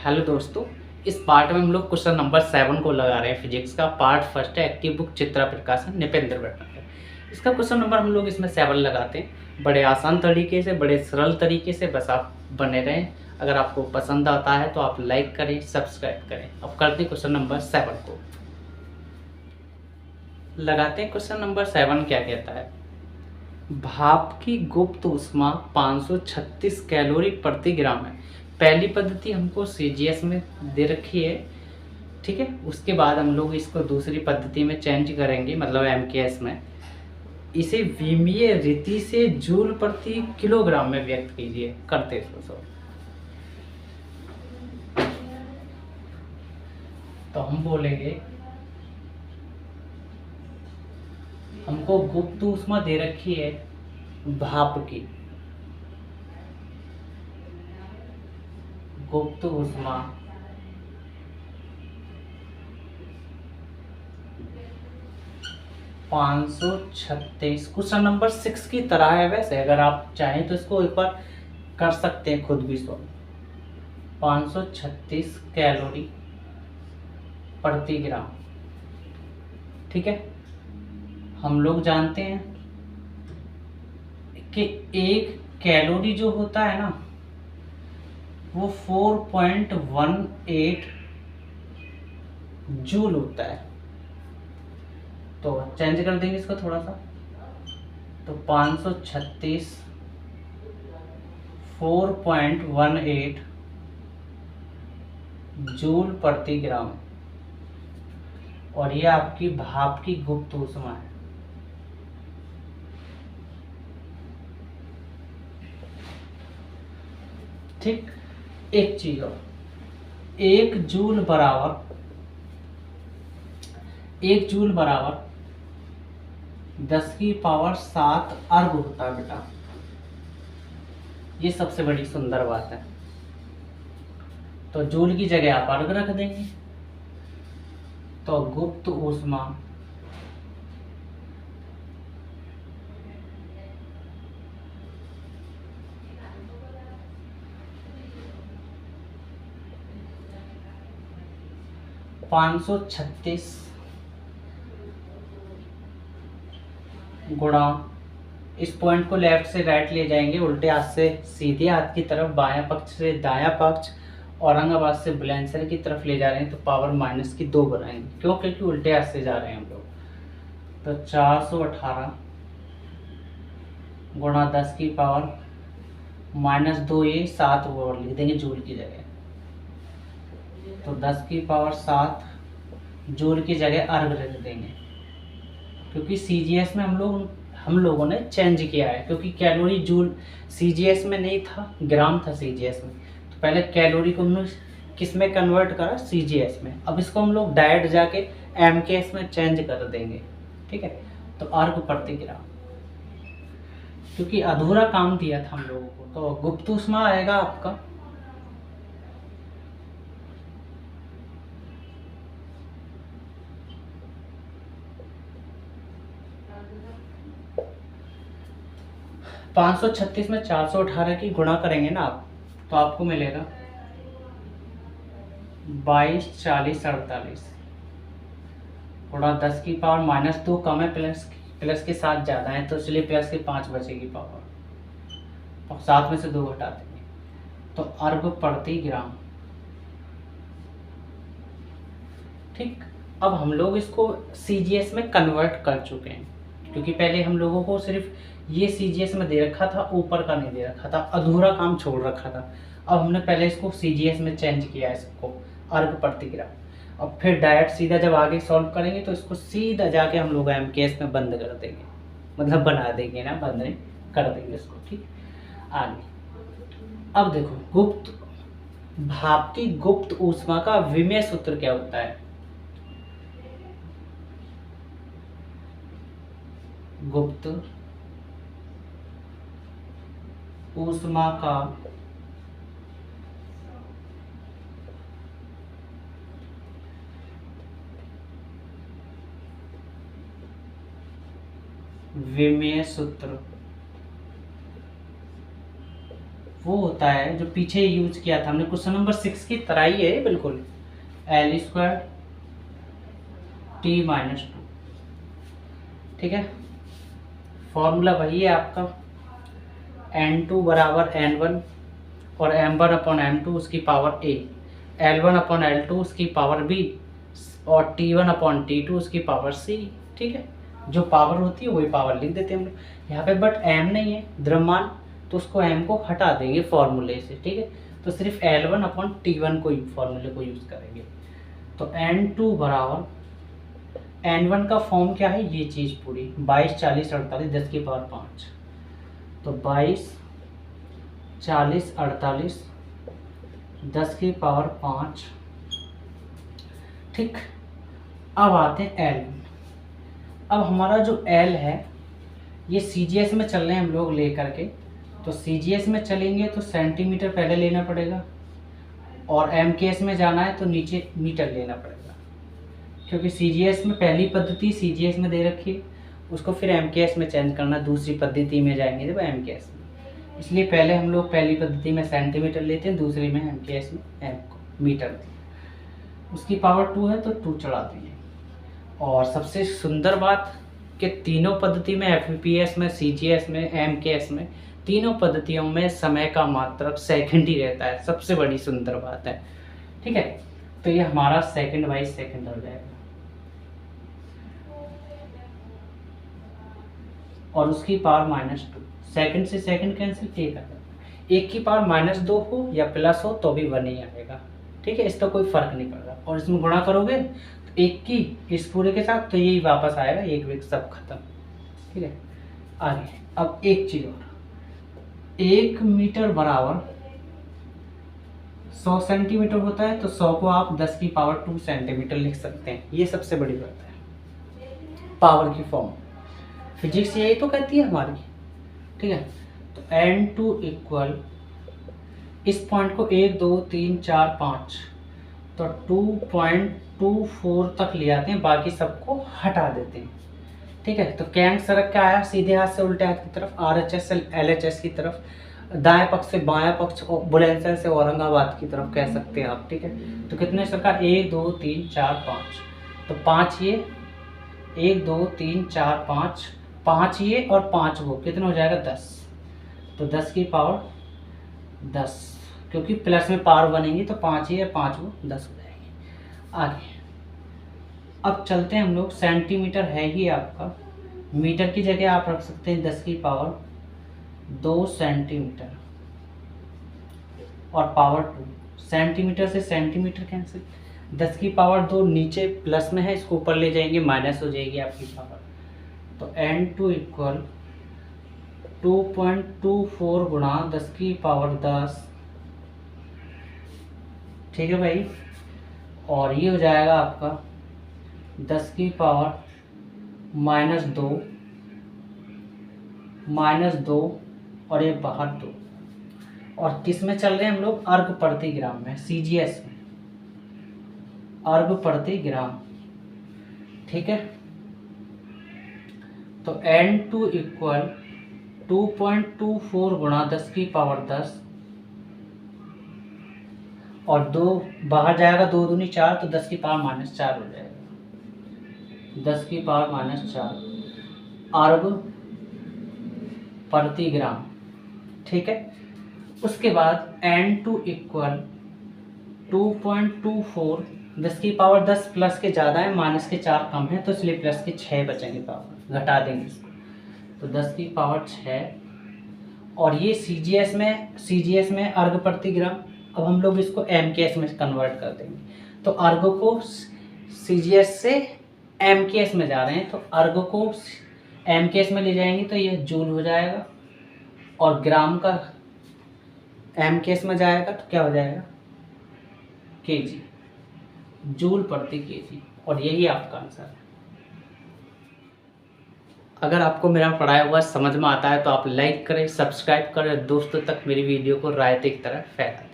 Hello दोस्तों। इस part में हम लोग क्वेश्चन नंबर 7 को लगा रहे हैं। फिजिक्स का पार्ट फर्स्ट है, एक्टिव बुक चित्रा प्रकाशन निपेंद्र भट्टाचार्य। इसका क्वेश्चन नंबर हम लोग इसमें 7 लगाते हैं, बड़े आसान तरीके से, बड़े सरल तरीके से। बस आप बने रहें। अगर आपको पसंद आता है तो आप लाइक करें, सब्सक्राइब करें। अब करते हैं क्वेश्चन नंबर 7 को लगाते हैं। क्वेश्चन नंबर 7 क्या कहता है? भाप की गुप्त ऊष्मा 536 कैलोरी प्रति ग्राम है। पहली पद्धति हमको सीजीएस में दे रखी है, ठीक है। उसके बाद हम लोग इसको दूसरी पद्धति में चेंज करेंगे, मतलब एमकेएस में। इसे विमीय रीति से जूल प्रति किलोग्राम में व्यक्त कीजिए। करते इसको सो तो हम बोलेंगे, हमको गुप्त ऊष्मा दे रखी है भाप की। गुप्त ऊष्मा 536 क्वेश्चन नंबर 6 की तरह है। वैसे अगर आप चाहें तो इसको एक बार कर सकते हैं खुद भी सॉल्व। 536 कैलोरी प्रति ग्राम, ठीक है। हम लोग जानते हैं कि एक कैलोरी जो होता है ना, वो 4.18 जूल होता है। तो चेंज कर देंगे इसको थोड़ा सा, तो 536 4.18 जूल प्रति ग्राम, और ये आपकी भाप की गुप्त ऊष्मा है। ठीक। एक चीज और, 1 जूल बराबर 10⁻7 अर्ग होता है बेटा। ये सबसे बड़ी सुंदर बात है। तो जूल की जगह आप अर्ग रख देंगे, तो गुप्त ऊष्मा 536 गुणा, इस पॉइंट को लेफ्ट से राइट ले जाएंगे, उल्टे हाथ से सीधे हाथ की तरफ, बायां पक्ष से दायां पक्ष, औरंगाबाद से बुलंदशहर की तरफ ले जा रहे हैं, तो पावर -2 बनाएंगे। क्यों? क्योंकि उल्टे हाथ से जा रहे हैं हम लोग। तो 418 गुणा 10⁻2, ये 7 और लिख देंगे जूल की जगह। तो 10⁻7 जूल की जगह अर्ग रख देंगे, क्योंकि सीजीएस में हम लोगों ने चेंज किया है। क्योंकि कैलोरी जूल सीजीएस में नहीं था, ग्राम था सीजीएस में। तो पहले कैलोरी को हमने किस में कन्वर्ट करा? सीजीएस में। अब इसको हम लोग डायरेक्ट जाके एमकेएस में चेंज कर देंगे, ठीक है। तो अर्ग प्रति ग्राम, क्योंकि अधूरा काम दिया था हम लोगों को। तो गुप्त ऊष्मा आएगा आपका 536 में 418 की गुणा करेंगे ना आप, तो आपको मिलेगा 22, 40, 48 गुणा 10⁻2 कम है, प्लस के साथ ज़्यादा है, तो इसलिए प्लस के 5 बचेगी पावर, और 7 में से 2 घटा देंगे, तो अर्ग प्रति ग्राम। ठीक। अब हम लोग इसको सीजीएस में कन्वर्ट कर चुके हैं, क्योंकि पहले हम लोगों को सिर्फ ये सीजीएस में दे रखा था, ऊपर का नहीं दे रखा था, अधूरा काम छोड़ रखा था। अब हमने पहले इसको सीजीएस में चेंज किया है, इसको अर्ग प्रति ग्राम। अब फिर डायरेक्ट सीधा जब आगे सॉल्व करेंगे तो इसको सीधा जाके हम लोग एमकेएस में बंद कर देंगे, मतलब बना देंगे ना, बंद नहीं कर देंगे इसको। ठीक। आगे अब देखो, गुप्त भाप की गुप्त ऊष्मा का विमेय सूत्र क्या होता है? गुप्त ऊष्मा का विमेय सूत्र वो होता है जो पीछे यूज किया था हमने क्वेश्चन नंबर 6 की तरह ही है बिल्कुल, L स्क्वायर T-2, ठीक है। फॉर्मूला वही है आपका, N2 बराबर N1 और M1/M2 उसकी पावर A, L1/L2 उसकी पावर B और T1/T2 उसकी पावर C, ठीक है। जो पावर होती है वही पावर लिख देते हैं हम लोग यहाँ पे, बट M नहीं है द्रव्यमान, तो उसको M को हटा देंगे फॉर्मूले से, ठीक है। तो सिर्फ L1/T1 को फॉर्मूले को यूज़ करेंगे। तो N2 बराबर N1 का फॉर्म क्या है, ये चीज़ पूरी 22, 40, 48, 10 की पावर 5, तो 22, 40, 48, 10 की पावर 5, ठीक। अब आते हैं L। अब हमारा जो L है ये CGS में चल रहे हैं हम लोग लेकर के, तो CGS में चलेंगे तो सेंटीमीटर पहले लेना पड़ेगा, और MKS में जाना है तो नीचे मीटर लेना पड़ेगा, क्योंकि CGS में पहली पद्धति CGS में दे रखी है, उसको फिर MKS में चेंज करना, दूसरी पद्धति में जाएंगे जब MKS में। इसलिए पहले हम लोग पहली पद्धति में सेंटीमीटर लेते हैं, दूसरी में MKS में मीटर लेते हैं। उसकी पावर 2 है तो 2 चढ़ाते हैं। और सबसे सुंदर बात कि तीनों पद्धति में FPS में, CGS में, MKS में, तीनों पद्धतियों में समय का मात्रक सेकंड ही रहता है, सबसे बड़ी सुंदर बात है, ठीक है। तो ये हमारा सेकंड बाई सेकंड हो जाएगा, और उसकी पावर -2, सेकंड से सेकंड कैंसिल, एक आ जाएगा। एक की पावर -2 हो या प्लस हो तो भी 1 ही आएगा, ठीक है, इसका कोई फर्क नहीं पड़ रहा। और इसमें गुणा करोगे तो एक की इस पूरे के साथ तो यही वापस आएगा, एक वेग सब खत्म, ठीक है। आगे अब एक चीज और, 1 मीटर बराबर 100 सेंटीमीटर होता है, तो 100 को आप 10 की पावर 2 सेंटीमीटर लिख सकते हैं। ये सबसे बड़ी बात है, पावर की फॉर्म फिजिक्स यही तो कहती है हमारी, ठीक है। तो N2 इक्वल, इस पॉइंट को 1 2 3 4 5 तो 2.24 तक ले आते हैं, बाकी सबको हटा देते हैं, ठीक है। तो कैंट सड़क क्या आया, सीधे हाथ से उल्टे हाथ की तरफ, RHS से LHS की तरफ, दाएं पक्ष से बायां पक्ष, बुलंदशहर से औरंगाबाद की तरफ कह सकते हैं आप, ठीक है। तो कितने सरकार, 1 2 3 4 5, तो 5 ये, 1 2 3 4 5, 5 ये और 5 वो, कितना हो जाएगा 10, तो 10 की पावर 10, क्योंकि प्लस में पावर बनेंगी तो 5 ये 5 वो 10 हो जाएगी। आगे अब चलते हैं हम लोग, सेंटीमीटर है ही आपका, मीटर की जगह आप रख सकते हैं 10 की पावर 2 सेंटीमीटर और पावर 2, सेंटीमीटर से सेंटीमीटर कैंसिल, 10 की पावर 2 नीचे प्लस में है, इसको ऊपर ले जाएंगे माइनस हो जाएगी आपकी पावर। तो N2 इक्वल 2.24 गुणा 10 की पावर 10, ठीक है भाई। और ये हो जाएगा आपका 10 की पावर -2 और ये बाहर 2, और किस में चल रहे हैं हम लोग, अर्ग प्रति ग्राम में, CGS में, अर्ग प्रति ग्राम, ठीक है। तो N2 इक्वल 2.24 गुणा 10 की पावर 10 और 2 बाहर जाएगा, 2 दूनी 4, तो 10 की पावर -4 हो जाएगा, 10 की पावर -4 अर्ग प्रति ग्राम, ठीक है। उसके बाद N2 इक्वल 2.24, 10 की पावर 10 प्लस के ज़्यादा है, माइनस के 4 कम है, तो इसलिए प्लस के 6 बचेंगे, पावर घटा देंगे इसको, तो 10 की पावर 6। और ये CGS में अर्ग प्रति ग्राम, अब हम लोग इसको MKS में कन्वर्ट कर देंगे, तो अर्ग को CGS से MKS में जा रहे हैं, तो अर्ग को MKS में ले जाएंगे तो ये जूल हो जाएगा, और ग्राम का MKS में जाएगा तो क्या हो जाएगा, kg, जूल प्रति kg, और यही आपका आंसर है। अगर आपको मेरा पढ़ाया हुआ समझ में आता है तो आप लाइक करें, सब्सक्राइब करें, दोस्तों तक मेरी वीडियो को रायते की तरह फैला दें।